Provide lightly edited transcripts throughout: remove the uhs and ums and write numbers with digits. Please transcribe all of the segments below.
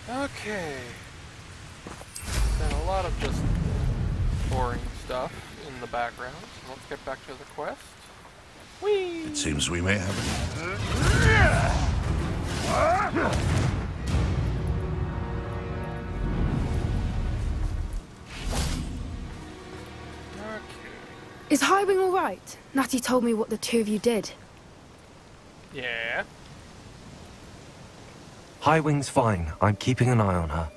Okay. Then a lot of just boring stuff in the background. So let's get back to the quest. Whee! It seems we may have Is Highwing all right? Natty told me what the two of you did. Yeah. Highwing's fine. I'm keeping an eye on her.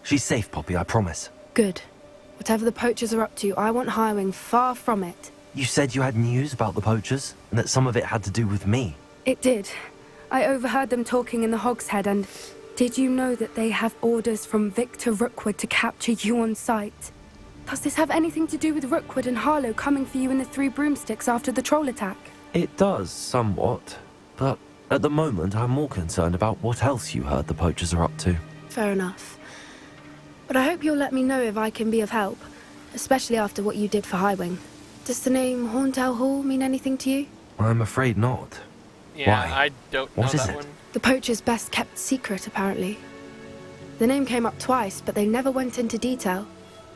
She's safe, Poppy, I promise. Good. Whatever the poachers are up to, I want Highwing far from it. You said you had news about the poachers, and that some of it had to do with me. It did. I overheard them talking in the Hogshead, and did you know that they have orders from Victor Rookwood to capture you on sight? Does this have anything to do with Rookwood and Harlow coming for you in the Three Broomsticks after the troll attack? It does, somewhat. But at the moment, I'm more concerned about what else you heard the poachers are up to. Fair enough. But I hope you'll let me know if I can be of help, especially after what you did for Highwing. Does the name Horntail Hall mean anything to you? I'm afraid not. Yeah, Why? I don't know What is that it? one. The poacher's best kept secret, apparently. The name came up twice, but they never went into detail.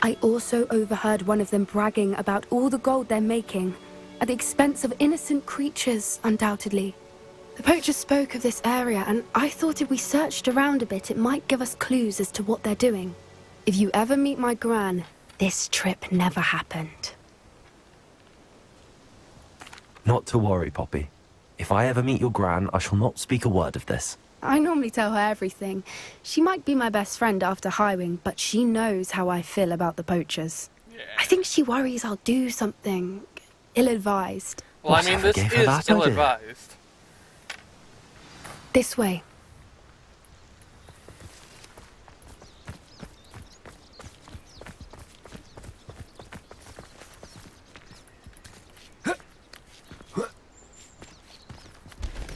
I also overheard one of them bragging about all the gold they're making, at the expense of innocent creatures, undoubtedly. The poacher spoke of this area, and I thought if we searched around a bit, it might give us clues as to what they're doing. If you ever meet my gran, this trip never happened. Not to worry, Poppy. If I ever meet your gran, I shall not speak a word of this. I normally tell her everything. She might be my best friend after Highwing, but she knows how I feel about the poachers. Yeah. I think she worries I'll do something ill-advised. Well, What, I mean, I this forgave her is that idea? ill-advised. This way.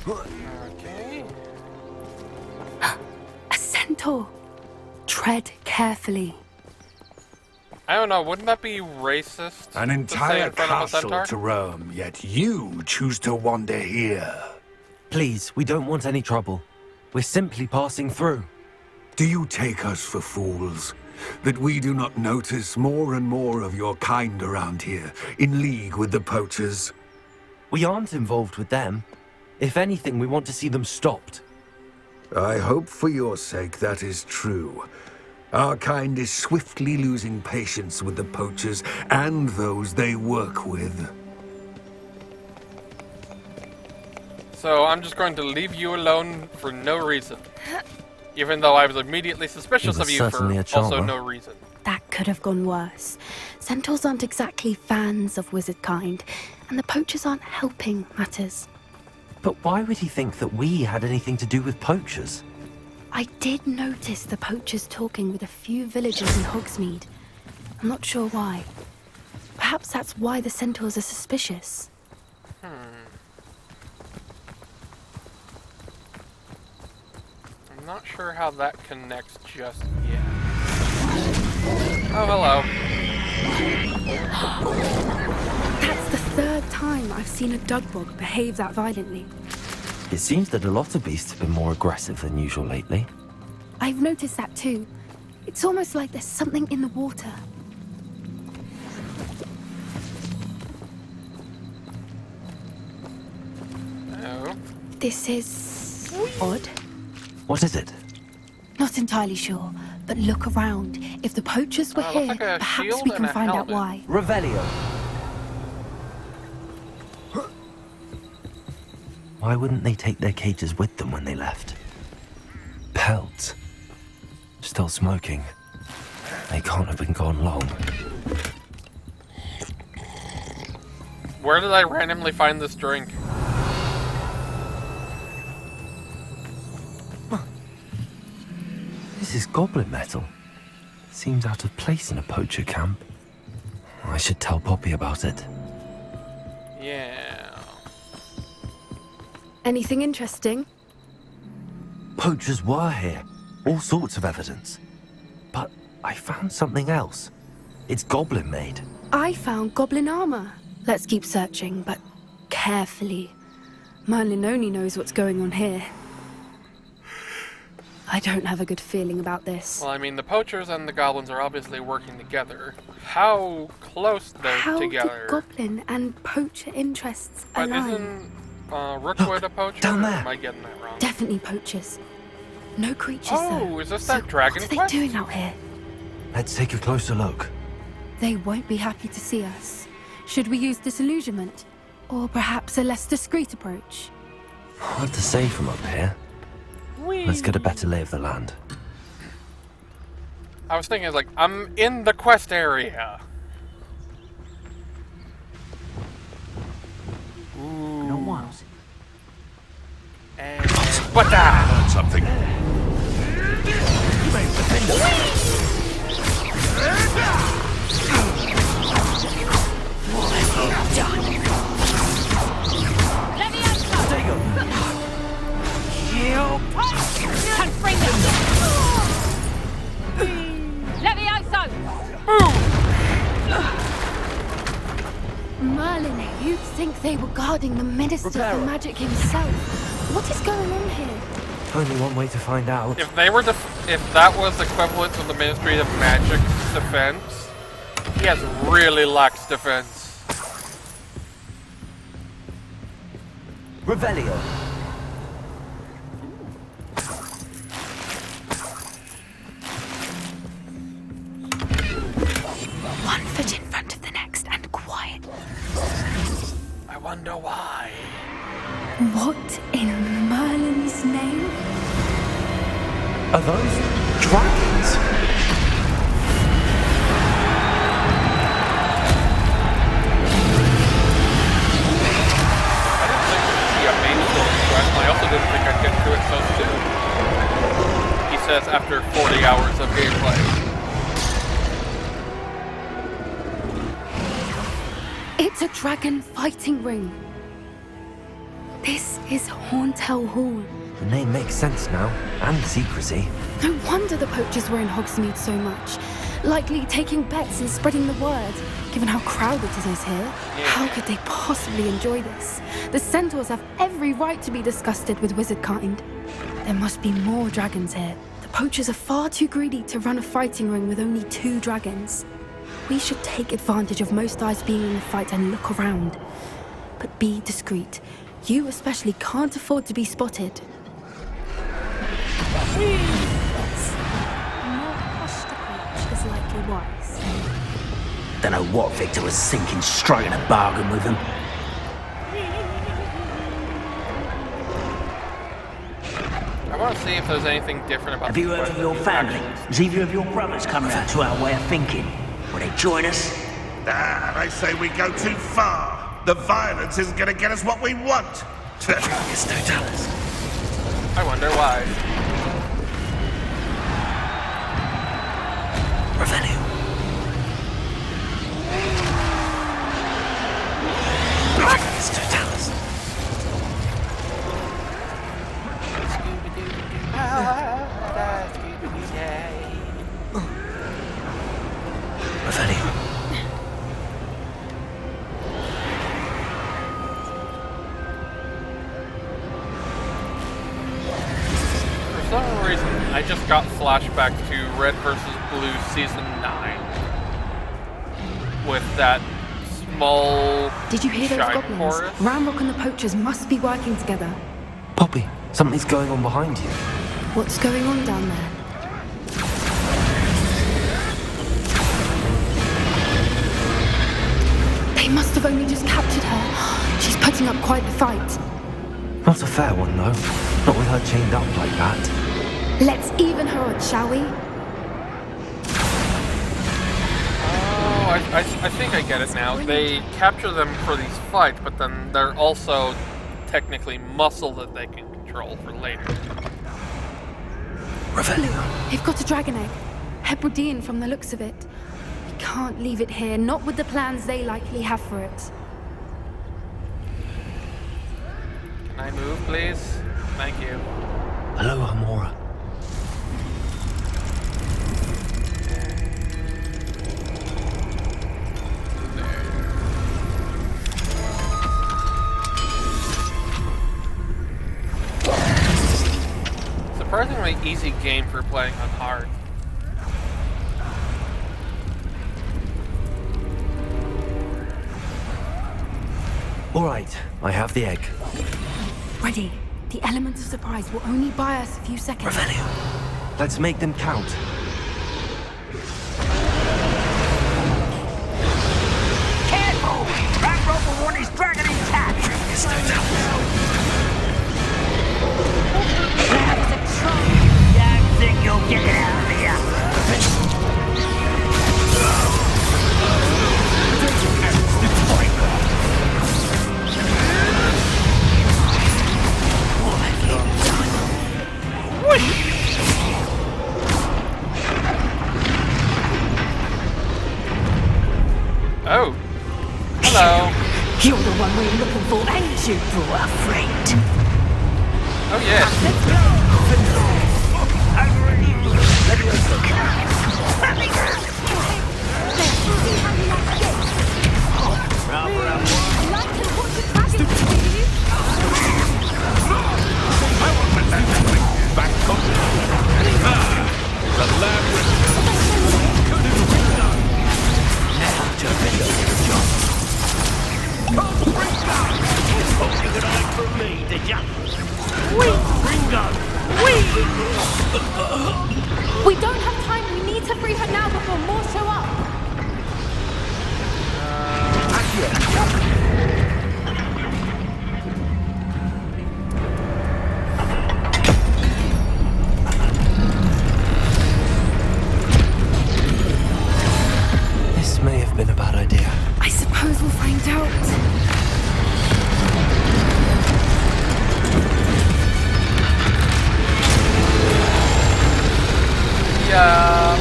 Okay. A centaur. Tread carefully. I don't know, wouldn't that be racist? an to say entire in front of a castle centaur? to roam, yet you choose to wander here. Please, we don't want any trouble. We're simply passing through. Do you take us for fools? That we do not notice more and more of your kind around here, in league with the poachers? We aren't involved with them. If anything, we want to see them stopped. I hope for your sake that is true. Our kind is swiftly losing patience with the poachers and those they work with. So I'm just going to leave you alone for no reason. Even though I was immediately suspicious He of was you for certainly a also charmer. no reason. That could have gone worse. Centaurs aren't exactly fans of wizard kind, and the poachers aren't helping matters. But why would he think that we had anything to do with poachers? I did notice the poachers talking with a few villagers in Hogsmeade. I'm not sure why. Perhaps that's why the centaurs are suspicious. I'm not sure how that connects just yet. Oh, hello. That's the third time I've seen a dugbog behave that violently. It seems that a lot of beasts have been more aggressive than usual lately. I've noticed that too. It's almost like there's something in the water. Oh. This is odd. What is it? Not entirely sure, but look around. If the poachers were Looks here, like a perhaps shield we and can a find out helmet. why. Revelio! Why wouldn't they take their cages with them when they left? Pelts. Still smoking. They can't have been gone long. Where did I randomly find this drink? This is goblin metal. Seems out of place in a poacher camp. I should tell Poppy about it. Yeah. Anything interesting? Poachers were here. All sorts of evidence. But I found something else. It's goblin made. I found goblin armor. Let's keep searching, but carefully. Merlin only knows what's going on here. I don't have a good feeling about this. Well, I mean, the poachers and the goblins are obviously working together. How close they're How together? did goblin and poacher interests But align? isn't Rookwood a poacher? down Or there. am I getting that wrong? Definitely poachers. No creatures though. Oh, is this So that dragon what are quest? they doing out here? Let's take a closer look. They won't be happy to see us. Should we use disillusionment? Or perhaps a less discreet approach? Hard to say from up here. Let's get a better lay of the land. I was thinking, like, I'm in the quest area. Ooh. No one. And what the? Something. Merlin, you'd think they were guarding the Minister for Magic himself. What is going on here? Only one way to find out. If they were if that was equivalent to the Ministry of Magic's defense, he has really lax defense. Revelio. One foot in front of the next and quiet. I wonder why. What in Merlin's name? Are those dragons? I didn't think it would be a main story quest, and I also didn't think I'd get to it so soon. He says after 40 hours of gameplay. It's a dragon fighting ring. This is Hauntel Hall. The name makes sense now, and secrecy. No wonder the poachers were in Hogsmeade so much. Likely taking bets and spreading the word, given how crowded it is here. How could they possibly enjoy this? The centaurs have every right to be disgusted with wizard kind. There must be more dragons here. The poachers are far too greedy to run a fighting ring with only 2 dragons. We should take advantage of most eyes being in the fight and look around. But be discreet. You especially can't afford to be spotted. More hushed approach is likely wise. Don't know what Victor was thinking, striking a bargain with him. I want to see if there's anything different about Have this you heard quest from than your the family? actual- Has either of your brothers come around to our way of thinking? Will they join us? They say we go too far. The violence isn't going to get us what we want. Yes, no tell us. I wonder why. Revelio. Yes, no tell us. Revelio. For some reason, I just got flashbacks to Red vs. Blue Season 9. With that small Did you hear those shine goblins? chorus. Ramrock and the poachers must be working together. Poppy, something's going on behind you. What's going on down there? They must have only just captured her. She's putting up quite the fight. Not a fair one, though. Not with her chained up like that. Let's even her odds, shall we? Oh, I think I get it now. They capture them for these fights, but then they're also technically muscle that they can control for later. Revelio. They've got a dragon egg. Hebridean from the looks of it. We can't leave it here, not with the plans they likely have for it. Can I move, please? Thank you. Hello, Amora. Surprisingly, easy game for playing on hard. All right, I have the egg. Ready. The element of surprise will only buy us a few seconds. Revelio. Let's make them count. Careful! That rope will want his dragon intact! That is a troll! Don't think you'll get it out of here! Oh. Hello. You're the one we're looking for, ain't you, poor friend? Oh, yes. Let's go! We don't have time. We need to free her now before more show up. This may have been a bad idea. I suppose we'll find out. Yeah.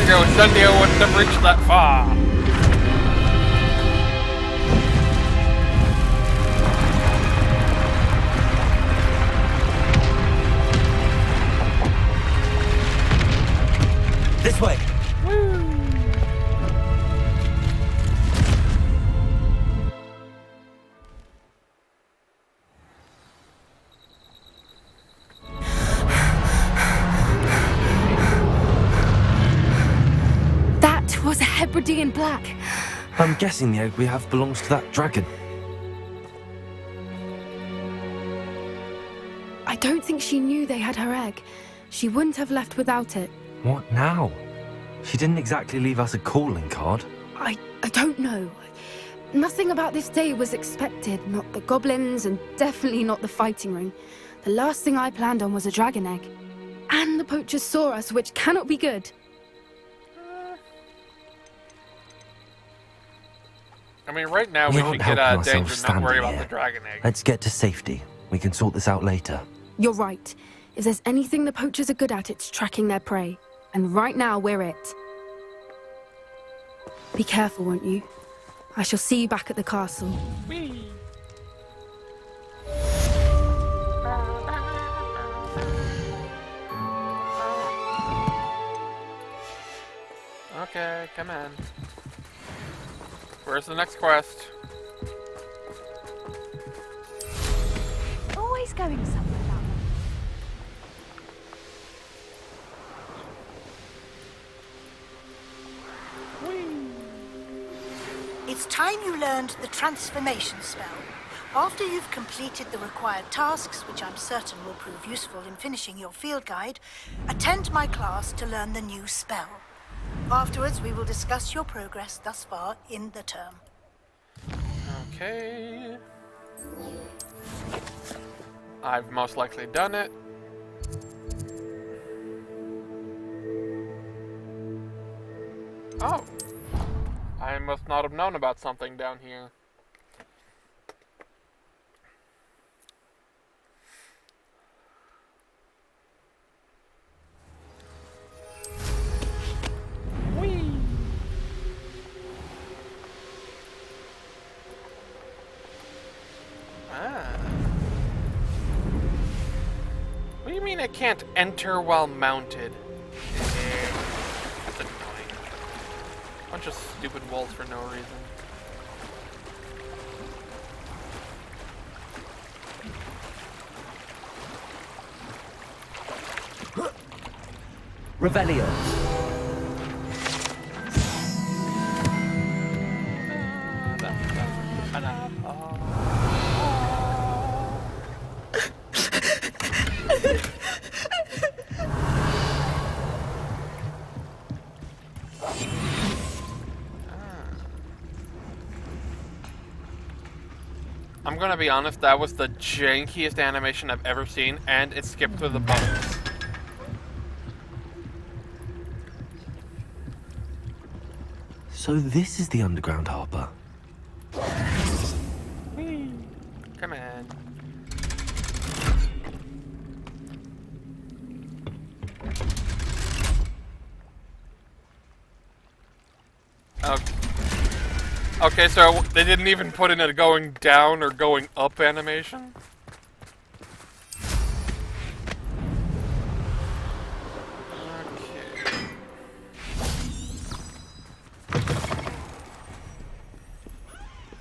Incendio wouldn't have reached that far. This way. Was a Hebridean black. I'm guessing the egg we have belongs to that dragon. I don't think she knew they had her egg. She wouldn't have left without it. What now? She didn't exactly leave us a calling card. I don't know. Nothing about this day was expected. Not the goblins, and definitely not the fighting ring. The last thing I planned on was a dragon egg. And the poachers saw us, which cannot be good. I mean, right now We we aren't should get helping out of ourselves danger and not worry standing about here. the dragon egg. Let's get to safety. We can sort this out later. You're right. If there's anything the poachers are good at, it's tracking their prey. And right now, we're it. Be careful, won't you? I shall see you back at the castle. Whee! Okay, come on. Where's the next quest? Always going somewhere, that one. It's time you learned the transformation spell. After you've completed the required tasks, which I'm certain will prove useful in finishing your field guide, attend my class to learn the new spell. Afterwards, we will discuss your progress thus far in the term. Okay. I've most likely done it. Oh. I must not have known about something down here. Ah. What do you mean I can't enter while mounted? That's annoying. Bunch of stupid walls for no reason. Revelio. I'm gonna be honest, that was the jankiest animation I've ever seen, and it skipped through the buttons. So this is the underground harbor. Whee! Come on. Okay, so they didn't even put in a going down or going up animation?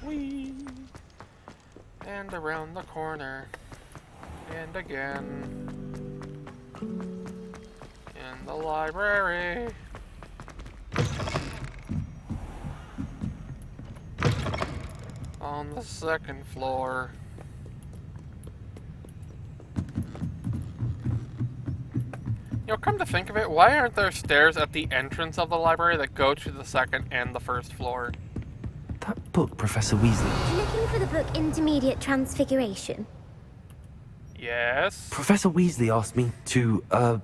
Whee! And around the corner. And again. In the library. On the second floor. You know, come to think of it, why aren't there stairs at the entrance of the library that go to the second and the first floor? That book, Professor Weasley. Looking for the book Intermediate Transfiguration? Yes? Professor Weasley asked me to,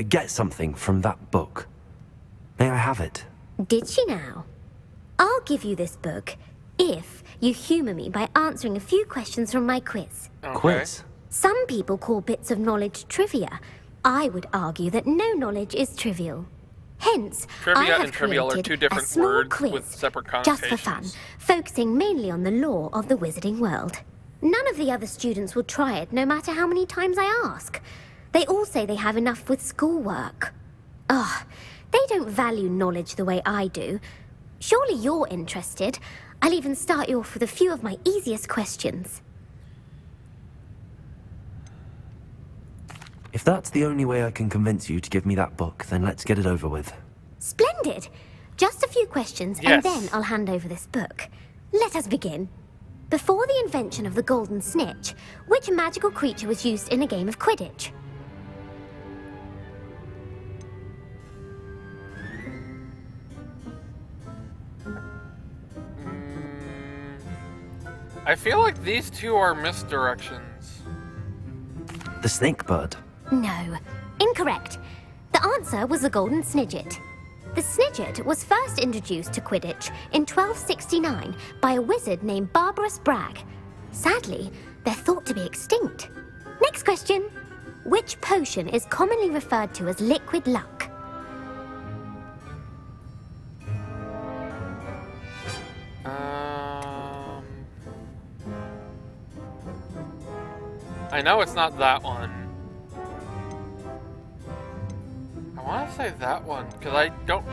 get something from that book. May I have it? Did she now? I'll give you this book if you humour me by answering a few questions from my quiz. Okay. Quiz? Some people call bits of knowledge trivia. I would argue that no knowledge is trivial. Hence, Trivia I have and trivial are created two different a small words quiz, with separate just for fun, connotations. focusing mainly on the lore of the wizarding world. None of the other students will try it, no matter how many times I ask. They all say they have enough with schoolwork. Ugh, they don't value knowledge the way I do. Surely you're interested. I'll even start you off with a few of my easiest questions. If that's the only way I can convince you to give me that book, then let's get it over with. Splendid! Just a few questions, Yes. and then I'll hand over this book. Let us begin. Before the invention of the golden snitch, which magical creature was used in a game of Quidditch? I feel like these two are misdirections. The snake bird. No. Incorrect. The answer was the golden snidget. The snidget was first introduced to Quidditch in 1269 by a wizard named Barbarous Bragg. Sadly, they're thought to be extinct. Next question. Which potion is commonly referred to as liquid luck? I know it's not that one. I want to say that one, because I don't...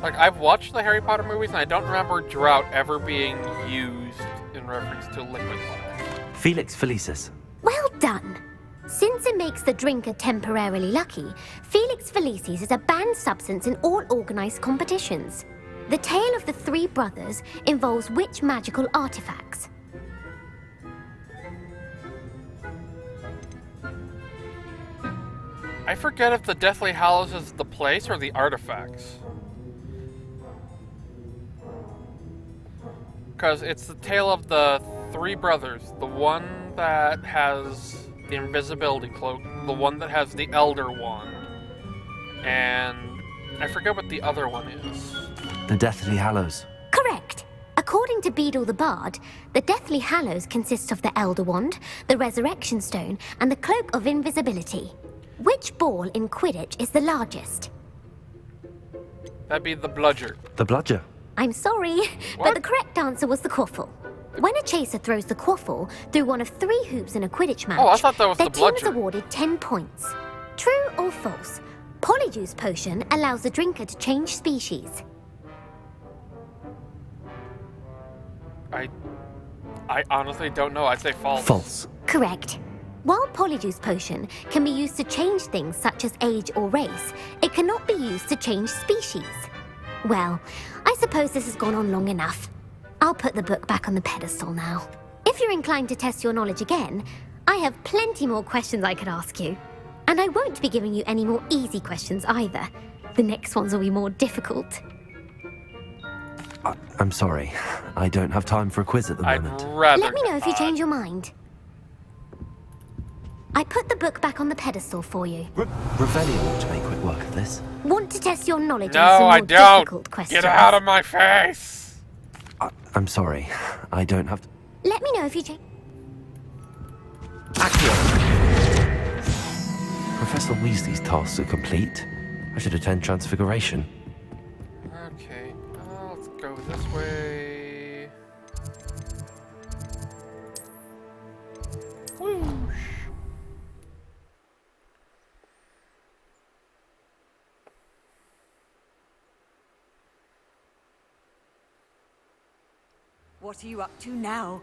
Like, I've watched the Harry Potter movies, and I don't remember drought ever being used in reference to liquid luck. Felix Felicis. Well done. Since it makes the drinker temporarily lucky, Felix Felicis is a banned substance in all organized competitions. The tale of the three brothers involves which magical artifacts? I forget if the Deathly Hallows is the place or the artifacts. Because it's the tale of the three brothers. The one that has the invisibility cloak, the one that has the Elder Wand, and I forget what the other one is. The Deathly Hallows. Correct. According to Beedle the Bard, the Deathly Hallows consists of the Elder Wand, the Resurrection Stone, and the Cloak of Invisibility. Which ball in Quidditch is the largest? That'd be the Bludger. The Bludger. I'm sorry, but What? the correct answer was the Quaffle. When a chaser throws the quaffle through one of 3 hoops in a Quidditch match, Oh, I thought that was their the team is bludger. awarded 10 points. True or false? Polyjuice potion allows the drinker to change species. I honestly don't know. I'd say false. False. Correct. While Polyjuice potion can be used to change things such as age or race, it cannot be used to change species. Well, I suppose this has gone on long enough. I'll put the book back on the pedestal now. If you're inclined to test your knowledge again, I have plenty more questions I could ask you. And I won't be giving you any more easy questions either. The next ones will be more difficult. I'm sorry. I don't have time for a quiz at the I'd moment. rather Let me know if you not. change your mind. I put the book back on the pedestal for you. Revelio ought to make quick work of this. Want to test your knowledge No, on some I more don't. difficult questions? Get out of my face. I'm sorry. I don't have... Let me know if you change. Professor Weasley's tasks are complete. I should attend Transfiguration. Okay, let's go this way. Whoosh. What are you up to now?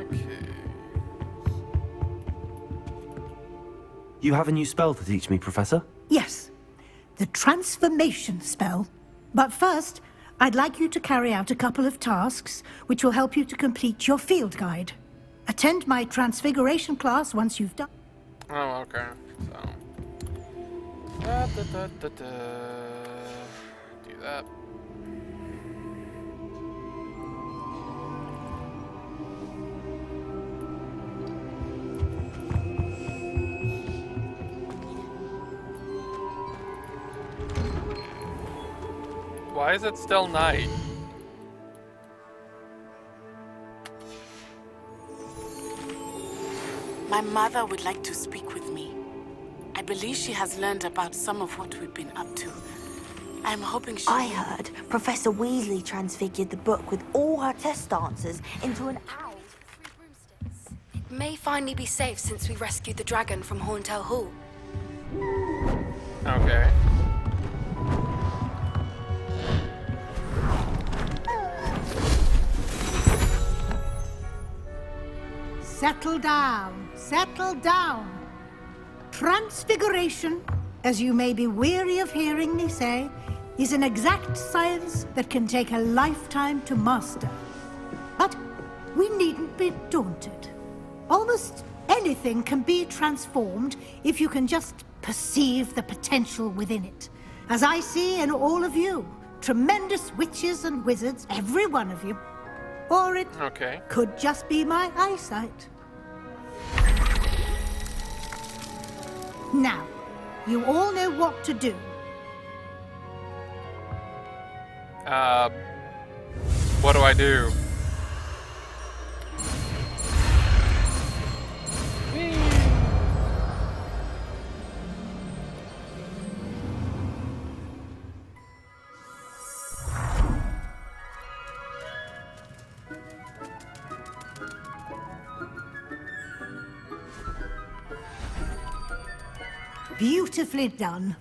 Okay. You have a new spell to teach me, Professor? Yes, the transformation spell. But first, I'd like you to carry out a couple of tasks which will help you to complete your field guide. Attend my transfiguration class once you've done. Oh, okay. So. Do that. Why is it still night? My mother would like to speak with me. I believe she has learned about some of what we've been up to. I'm hoping she... I heard Professor Weasley transfigured the book with all her test answers into an owl. It may finally be safe since we rescued the dragon from Horntail Hall. Okay. Settle down, settle down. Transfiguration, as you may be weary of hearing me say, is an exact science that can take a lifetime to master. But we needn't be daunted. Almost anything can be transformed if you can just perceive the potential within it. As I see in all of you, tremendous witches and wizards, every one of you. Or it could just be my eyesight. Now, you all know what to do. What do I do? Beautifully done.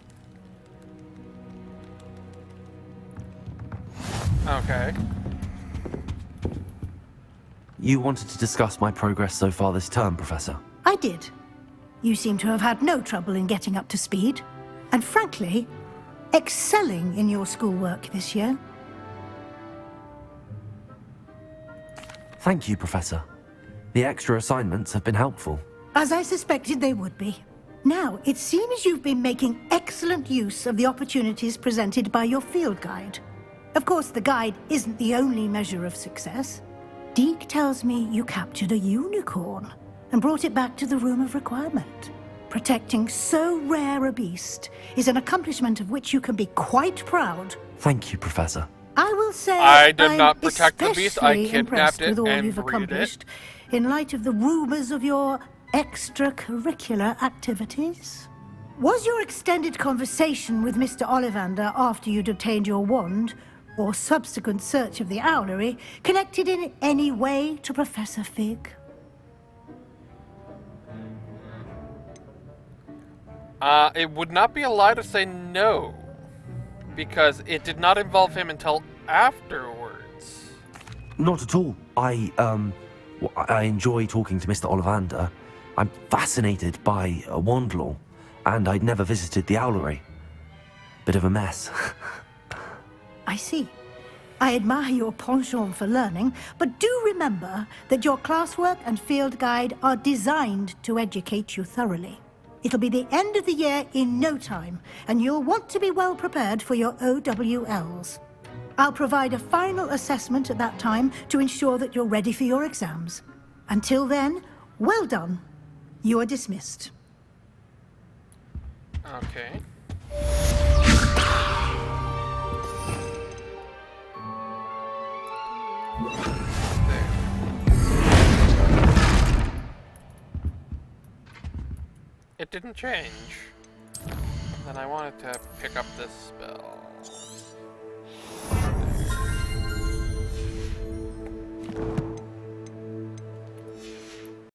Okay. You wanted to discuss my progress so far this term, Professor? I did. You seem to have had no trouble in getting up to speed. And frankly, excelling in your schoolwork this year. Thank you, Professor. The extra assignments have been helpful. As I suspected they would be. Now, it seems you've been making excellent use of the opportunities presented by your field guide. Of course, the guide isn't the only measure of success. Deke tells me you captured a unicorn and brought it back to the Room of Requirement. Protecting so rare a beast is an accomplishment of which you can be quite proud. Thank you, Professor. I will say I did I'm not protect the beast. I especially kidnapped impressed with it all and you've breeded accomplished in light of the rumors of your extracurricular activities. Was your extended conversation with Mr. Ollivander after you'd obtained your wand, or subsequent search of the owlery, connected in any way to Professor Fig? It would not be a lie to say no, because it did not involve him until afterwards. Not at all. I enjoy talking to Mr. Ollivander. I'm fascinated by wand law, and I'd never visited the owlery. Bit of a mess. I see. I admire your penchant for learning, but do remember that your classwork and field guide are designed to educate you thoroughly. It'll be the end of the year in no time, and you'll want to be well prepared for your OWLs. I'll provide a final assessment at that time to ensure that you're ready for your exams. Until then, well done. You are dismissed. Okay. It didn't change. Then I wanted to pick up this spell.